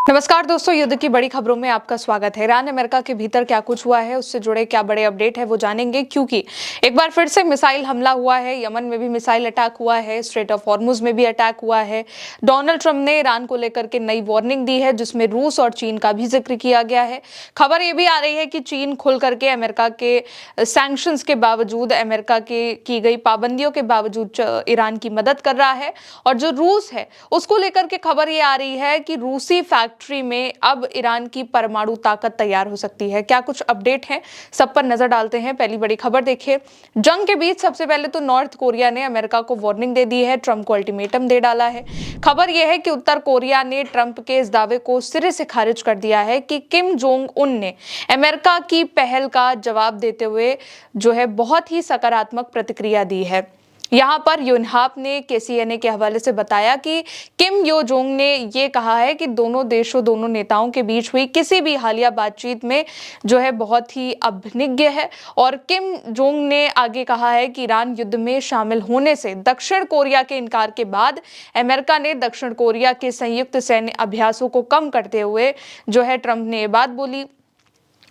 नमस्कार दोस्तों, युद्ध की बड़ी खबरों में आपका स्वागत है। ईरान अमेरिका के भीतर क्या कुछ हुआ है, उससे जुड़े क्या बड़े अपडेट है वो जानेंगे, क्योंकि एक बार फिर से मिसाइल हमला हुआ है। यमन में भी मिसाइल अटैक हुआ है, स्ट्रेट ऑफ हॉर्मुज में भी अटैक हुआ है। डोनाल्ड ट्रंप ने ईरान को लेकर के नई वार्निंग दी है, जिसमें रूस और चीन का भी जिक्र किया गया है। खबर ये भी आ रही है कि चीन खुल करके अमेरिका के सैंक्शंस के बावजूद, अमेरिका के की गई पाबंदियों के बावजूद ईरान की मदद कर रहा है। और जो रूस है उसको लेकर के खबर ये आ रही है कि रूसी फैक्ट्री में अब ईरान की परमाणु ताकत तैयार हो सकती है। क्या कुछ अपडेट है, सब पर नजर डालते हैं। पहली बड़ी खबर देखिए, जंग के बीच सबसे पहले तो नॉर्थ कोरिया ने अमेरिका को वार्निंग दे दी है, ट्रंप को अल्टीमेटम दे डाला है। खबर यह है कि उत्तर कोरिया ने ट्रंप के इस दावे को सिरे से खारिज कर दिया है कि किम जोंग उन ने अमेरिका की पहल का जवाब देते हुए जो है बहुत ही सकारात्मक प्रतिक्रिया दी है। यहाँ पर यूनहाप ने केसीएनए के हवाले से बताया कि किम यो जोंग ने ये कहा है कि दोनों देशों, दोनों नेताओं के बीच हुई किसी भी हालिया बातचीत में जो है बहुत ही अभिज्ञ है। और किम जोंग ने आगे कहा है कि ईरान युद्ध में शामिल होने से दक्षिण कोरिया के इनकार के बाद अमेरिका ने दक्षिण कोरिया के संयुक्त सैन्य अभ्यासों को कम करते हुए जो है ट्रंप ने ये बात बोली।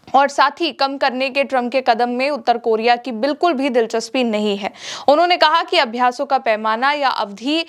और साथ ही कम करने के ट्रंप के कदम में उत्तर कोरिया की बिल्कुल भी दिलचस्पी नहीं है। उन्होंने कहा कि अभ्यासों का पैमाना या अवधि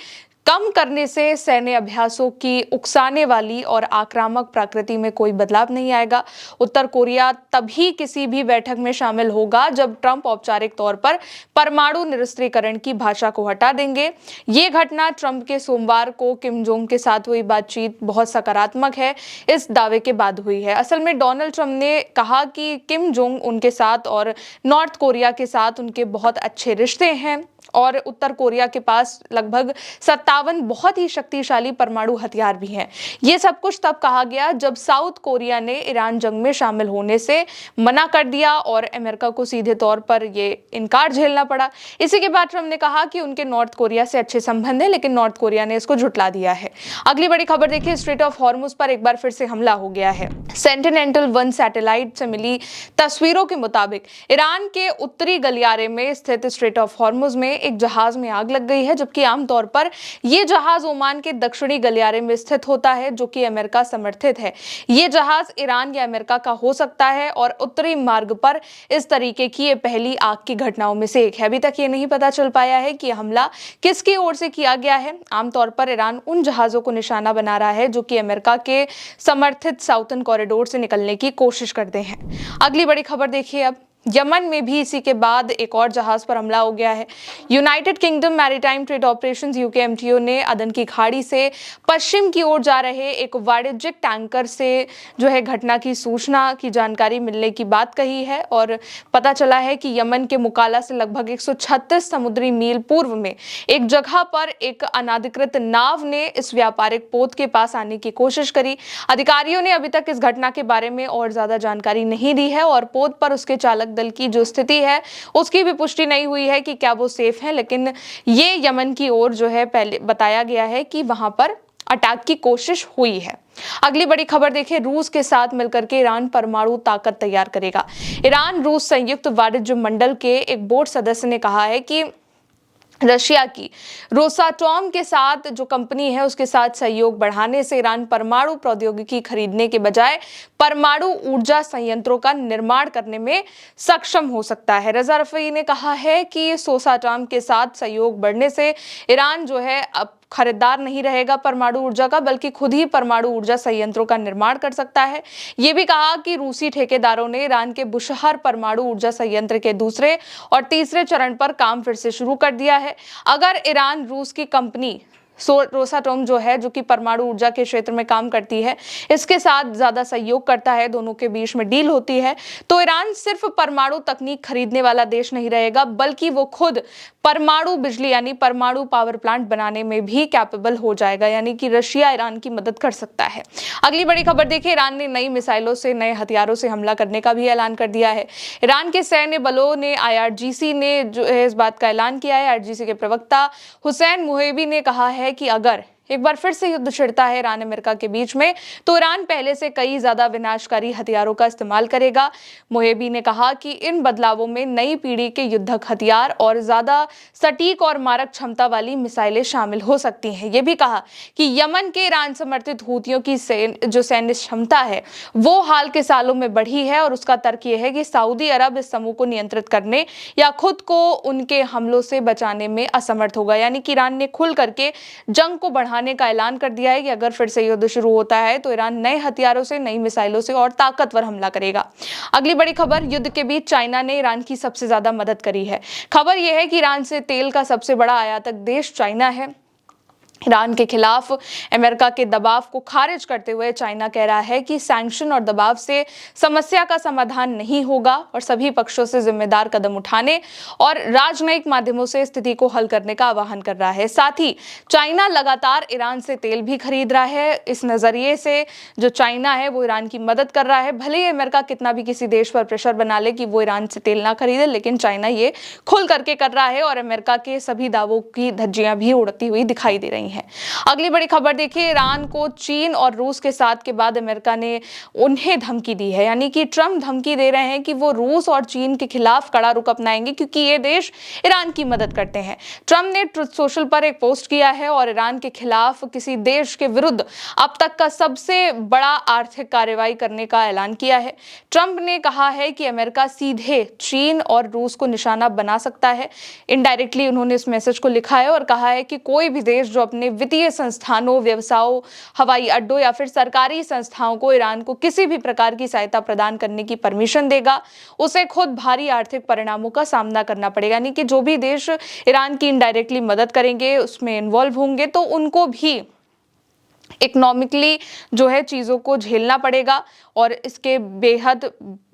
कम करने से सैन्य अभ्यासों की उकसाने वाली और आक्रामक प्रकृति में कोई बदलाव नहीं आएगा। उत्तर कोरिया तभी किसी भी बैठक में शामिल होगा जब ट्रंप औपचारिक तौर पर परमाणु निरस्त्रीकरण की भाषा को हटा देंगे। ये घटना ट्रंप के सोमवार को किम जोंग के साथ हुई बातचीत बहुत सकारात्मक है, इस दावे के बाद हुई है। असल में डोनाल्ड ट्रंप ने कहा कि किम जोंग उनके साथ और नॉर्थ कोरिया के साथ उनके बहुत अच्छे रिश्ते हैं और उत्तर कोरिया के पास लगभग 57 बहुत ही शक्तिशाली परमाणु हथियार भी हैं। ये सब कुछ तब कहा गया जब साउथ कोरिया ने ईरान जंग में शामिल होने से मना कर दिया और अमेरिका को सीधे तौर पर ये इनकार झेलना पड़ा। इसी के बाद ट्रंप ने कहा कि उनके नॉर्थ कोरिया से अच्छे संबंध है, लेकिन नॉर्थ कोरिया ने इसको झुटला दिया है। अगली बड़ी खबर देखिए, स्ट्रेट ऑफ हॉर्मुज पर एक बार फिर से हमला हो गया है। सेंटिनेंटल-1 सैटेलाइट से मिली तस्वीरों के मुताबिक ईरान के उत्तरी गलियारे में स्थित स्ट्रेट ऑफ हॉर्मुज में एक जहाज में आग लग गई है, जबकि आमतौर पर यह जहाज ओमान के दक्षिणी गलियारे में स्थित होता है, जो कि अमेरिका समर्थित है। यह जहाज ईरान या अमेरिका का हो सकता है और उत्तरी मार्ग पर इस तरीके की यह पहली आग की घटनाओं में से एक है। अभी तक ये नहीं पता चल पाया है कि हमला किसकी ओर से किया गया है। आमतौर पर ईरान उन जहाजों को निशाना बना रहा है जो कि अमेरिका के समर्थित साउथर्न कॉरिडोर से निकलने की कोशिश करते हैं। अगली बड़ी खबर देखिए, अब यमन में भी इसी के बाद एक और जहाज पर हमला हो गया है। United kingdom maritime trade operations UKMTO ने अदन की खाड़ी से पश्चिम की ओर जा रहे एक वाणिज्यिक टैंकर से जो है घटना की सूचना की जानकारी मिलने की बात कही है। और पता चला है कि यमन के मुकाला से लगभग 136 समुद्री मील पूर्व में एक जगह पर एक अनाधिकृत नाव ने इस व्यापारिक पोत के पास आने की कोशिश करी। अधिकारियों ने अभी तक इस घटना के बारे में और ज्यादा जानकारी नहीं दी है और पोत पर उसके चालक दल की जो स्थिति है उसकी भी पुष्टि नहीं हुई है कि क्या वो सेफ है। लेकिन ये यमन की ओर जो है पहले बताया गया है कि वहां पर अटैक की कोशिश हुई है। अगली बड़ी खबर देखिए, रूस के साथ मिलकर के ईरान परमाणु ताकत तैयार करेगा। ईरान रूस संयुक्त वाणिज्य मंडल के एक बोर्ड सदस्य ने कहा है कि रशिया की रोसाटॉम के साथ जो कंपनी है उसके साथ सहयोग बढ़ाने से ईरान परमाणु प्रौद्योगिकी खरीदने के बजाय परमाणु ऊर्जा संयंत्रों का निर्माण करने में सक्षम हो सकता है। रजा रफ़ी ने कहा है कि रोसाटॉम के साथ सहयोग बढ़ने से ईरान जो है अब खरीदार नहीं रहेगा परमाणु ऊर्जा का, बल्कि खुद ही परमाणु ऊर्जा संयंत्रों का निर्माण कर सकता है। ये भी कहा कि रूसी ठेकेदारों ने ईरान के बुशहर परमाणु ऊर्जा संयंत्र के दूसरे और तीसरे चरण पर काम फिर से शुरू कर दिया है। अगर ईरान रूस की कंपनी रोसाटॉम जो है, जो कि परमाणु ऊर्जा के क्षेत्र में काम करती है, इसके साथ ज्यादा सहयोग करता है, दोनों के बीच में डील होती है, तो ईरान सिर्फ परमाणु तकनीक खरीदने वाला देश नहीं रहेगा, बल्कि वो खुद परमाणु बिजली यानी परमाणु पावर प्लांट बनाने में भी कैपेबल हो जाएगा। यानी कि रशिया ईरान की मदद कर सकता है। अगली बड़ी खबर देखिए, ईरान ने नई मिसाइलों से, नए हथियारों से हमला करने का भी ऐलान कर दिया है। ईरान के सैन्य बलों ने आईआरजीसी ने जो है इस बात का ऐलान किया है। आईआरजीसी के प्रवक्ता हुसैन मुहेबी ने कहा है कि अगर एक बार फिर से युद्ध छिड़ता है ईरान अमेरिका के बीच में, तो ईरान पहले से कई ज्यादा विनाशकारी हथियारों का इस्तेमाल करेगा। मोहेबी ने कहा कि इन बदलावों में नई पीढ़ी के युद्धक हथियार और ज्यादा सटीक और मारक क्षमता वाली मिसाइलें शामिल हो सकती हैं। ये भी कहा कि यमन के ईरान समर्थित हूतियों की जो सैन्य क्षमता है वो हाल के सालों में बढ़ी है, और उसका तर्क यह है कि सऊदी अरब इस समूह को नियंत्रित करने या खुद को उनके हमलों से बचाने में असमर्थ होगा। यानी कि ईरान ने खुल करके जंग को बढ़ाने का ऐलान कर दिया है कि अगर फिर से युद्ध शुरू होता है तो ईरान नए हथियारों से, नई मिसाइलों से और ताकतवर हमला करेगा। अगली बड़ी खबर, युद्ध के बीच चाइना ने ईरान की सबसे ज्यादा मदद करी है। खबर यह है कि ईरान से तेल का सबसे बड़ा आयातक देश चाइना है। ईरान के खिलाफ अमेरिका के दबाव को खारिज करते हुए चाइना कह रहा है कि सैंक्शन और दबाव से समस्या का समाधान नहीं होगा और सभी पक्षों से जिम्मेदार कदम उठाने और राजनयिक माध्यमों से स्थिति को हल करने का आह्वान कर रहा है। साथ ही चाइना लगातार ईरान से तेल भी खरीद रहा है। इस नजरिए से जो चाइना है वो ईरान की मदद कर रहा है। भले ही अमेरिका कितना भी किसी देश पर प्रेशर बना ले कि वो ईरान से तेल ना खरीदे, लेकिन चाइना ये खुल करके कर रहा है और अमेरिका के सभी दावों की धज्जियां भी उड़ती हुई दिखाई दे रही है। अगली बड़ी खबर देखिए, ईरान को चीन और रूस के साथ के बाद अमेरिका ने उन्हें धमकी दी है। यानी कि ट्रंप धमकी दे रहे हैं कि वो रूस और चीन के खिलाफ कड़ा रुख अपनाएंगे क्योंकि ये देश ईरान की मदद करते हैं। ट्रंप ने ट्रुथ सोशल पर एक पोस्ट किया है और ईरान के खिलाफ किसी देश के विरुद्ध अब तक का सबसे बड़ा आर्थिक कार्रवाई करने का ऐलान किया है। ट्रंप ने कहा है कि अमेरिका सीधे चीन और रूस को निशाना बना सकता है। इनडायरेक्टली उन्होंने इस मैसेज को लिखा है और कहा है कि कोई भी देश जो अपने वित्तीय संस्थानों, व्यवसायों, हवाई अड्डों या फिर सरकारी संस्थाओं को ईरान को किसी भी प्रकार की सहायता प्रदान करने की परमिशन देगा, उसे खुद भारी आर्थिक परिणामों का सामना करना पड़ेगा। यानी कि जो भी देश ईरान की इनडायरेक्टली मदद करेंगे, उसमें इन्वॉल्व होंगे, तो उनको भी इकोनॉमिकली जो है चीजों को झेलना पड़ेगा और इसके बेहद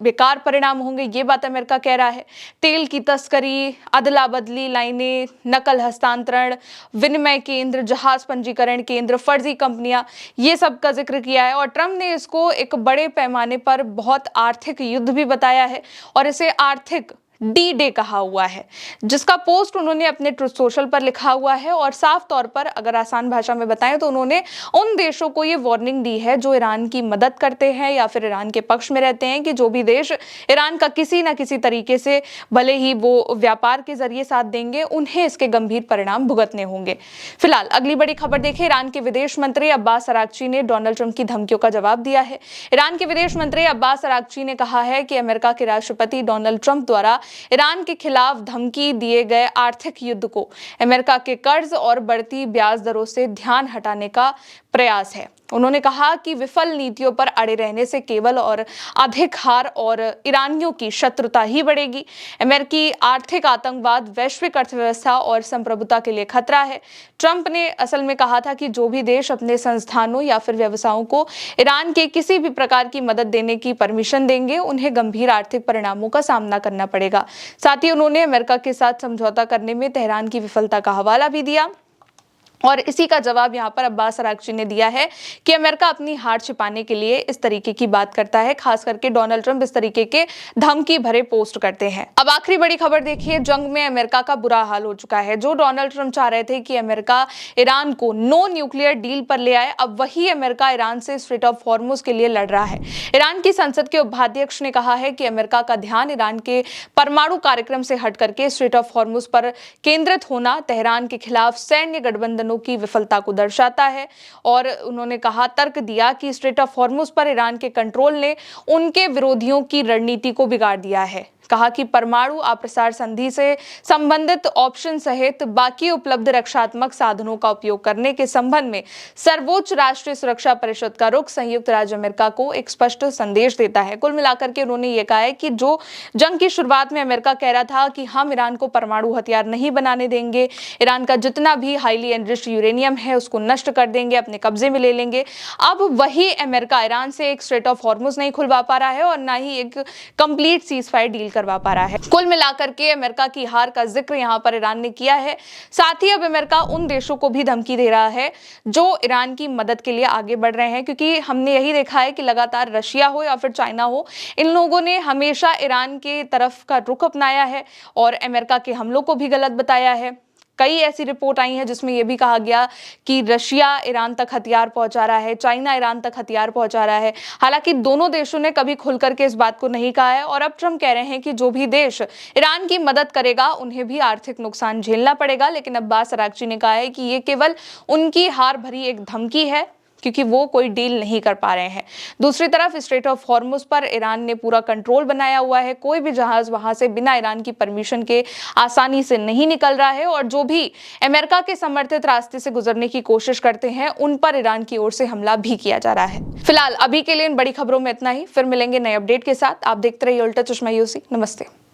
बेकार परिणाम होंगे, ये बात अमेरिका कह रहा है। तेल की तस्करी, अदला बदली लाइनें, नकल हस्तांतरण, विनिमय केंद्र, जहाज पंजीकरण केंद्र, फर्जी कंपनियां, ये सब का जिक्र किया है और ट्रंप ने इसको एक बड़े पैमाने पर बहुत आर्थिक युद्ध भी बताया है और इसे आर्थिक डी डे कहा हुआ है, जिसका पोस्ट उन्होंने अपने ट्रुथ सोशल पर लिखा हुआ है। और साफ तौर पर अगर आसान भाषा में बताएं तो उन्होंने उन देशों को ये वार्निंग दी है जो ईरान की मदद करते हैं या फिर ईरान के पक्ष में रहते हैं कि जो भी देश ईरान का किसी ना किसी तरीके से भले ही वो व्यापार के जरिए साथ देंगे, उन्हें इसके गंभीर परिणाम भुगतने होंगे। फिलहाल अगली बड़ी खबर देखिए, ईरान के विदेश मंत्री अब्बास अरागची ने डोनाल्ड ट्रंप की धमकियों का जवाब दिया है। ईरान के विदेश मंत्री अब्बास अरागची ने कहा है कि अमेरिका के राष्ट्रपति डोनाल्ड ट्रंप द्वारा ईरान के खिलाफ धमकी दिए गए आर्थिक युद्ध को अमेरिका के कर्ज और बढ़ती ब्याज दरों से ध्यान हटाने का प्रयास है। उन्होंने कहा कि विफल नीतियों पर अड़े रहने से केवल और अधिक हार और ईरानियों की शत्रुता ही बढ़ेगी। अमेरिकी आर्थिक आतंकवाद वैश्विक अर्थव्यवस्था और संप्रभुता के लिए खतरा है। ट्रंप ने असल में कहा था कि जो भी देश अपने संस्थानों या फिर व्यवसायों को ईरान के किसी भी प्रकार की मदद देने की परमिशन देंगे, उन्हें गंभीर आर्थिक परिणामों का सामना करना पड़ेगा। साथ ही उन्होंने अमेरिका के साथ समझौता करने में तेहरान की विफलता का हवाला भी दिया और इसी का जवाब यहाँ पर अब्बास अरागची ने दिया है कि अमेरिका अपनी हार छिपाने के लिए इस तरीके की बात करता है, खास करके डोनाल्ड ट्रंप इस तरीके के धमकी भरे पोस्ट करते हैं। अब आखिरी बड़ी खबर देखिए, जंग में अमेरिका का बुरा हाल हो चुका है। जो डोनाल्ड ट्रंप चाह रहे थे कि अमेरिका ईरान को नो न्यूक्लियर डील पर ले आए, अब वही अमेरिका ईरान से स्ट्रेट ऑफ हॉर्मुज के लिए लड़ रहा है। ईरान की संसद के उपाध्यक्ष ने कहा है कि अमेरिका का ध्यान ईरान के परमाणु कार्यक्रम से हट करके स्ट्रेट ऑफ हॉर्मुज पर केंद्रित होना तेहरान के खिलाफ सैन्य गठबंधनों की विफलता को दर्शाता है। और उन्होंने कहा, तर्क दिया कि स्ट्रेट ऑफ हॉर्मुज पर ईरान के कंट्रोल ने उनके विरोधियों की रणनीति को बिगाड़ दिया है। कहा कि परमाणु अप्रसार संधि से संबंधित ऑप्शन सहित बाकी उपलब्ध रक्षात्मक साधनों का उपयोग करने के संबंध में सर्वोच्च राष्ट्रीय सुरक्षा परिषद का रुख संयुक्त राज्य अमेरिका को एक स्पष्ट संदेश देता है। कुल मिलाकर के उन्होंने ये कहा है कि जो जंग की शुरुआत में अमेरिका कह रहा था कि हम ईरान को परमाणु हथियार नहीं बनाने देंगे, ईरान का जितना भी हाईली एनरिच्ड यूरेनियम है उसको नष्ट कर देंगे, अपने कब्जे में ले लेंगे, अब वही अमेरिका ईरान से एक स्ट्रेट ऑफ हॉर्मुज नहीं खुलवा पा रहा है और ना ही एक कंप्लीट सीज फायर डील करवा पा रहा है। कुल मिलाकर के अमेरिका की हार का जिक्र यहां पर ईरान ने किया है। साथ ही अब अमेरिका उन देशों को भी धमकी दे रहा है जो ईरान की मदद के लिए आगे बढ़ रहे हैं, क्योंकि हमने यही देखा है कि लगातार रशिया हो या फिर चाइना हो, इन लोगों ने हमेशा ईरान के तरफ का रुख अपनाया है और अमेरिका के हमलों को भी गलत बताया है। कई ऐसी रिपोर्ट आई हैं जिसमें यह भी कहा गया कि रशिया ईरान तक हथियार पहुंचा रहा है, चाइना ईरान तक हथियार पहुंचा रहा है। हालांकि दोनों देशों ने कभी खुल करके इस बात को नहीं कहा है और अब ट्रंप कह रहे हैं कि जो भी देश ईरान की मदद करेगा उन्हें भी आर्थिक नुकसान झेलना पड़ेगा। लेकिन अब्बास अरागची ने कहा है कि ये केवल उनकी हार भरी एक धमकी है, क्योंकि वो कोई डील नहीं कर पा रहे हैं। दूसरी तरफ स्ट्रेट ऑफ हॉर्मुज पर ईरान ने पूरा कंट्रोल बनाया हुआ है, कोई भी जहाज वहां से बिना ईरान की परमिशन के आसानी से नहीं निकल रहा है और जो भी अमेरिका के समर्थित रास्ते से गुजरने की कोशिश करते हैं उन पर ईरान की ओर से हमला भी किया जा रहा है। फिलहाल अभी के लिए इन बड़ी खबरों में इतना ही, फिर मिलेंगे नए अपडेट के साथ। आप देखते रहिए उल्टा चश्मा यूसी। नमस्ते।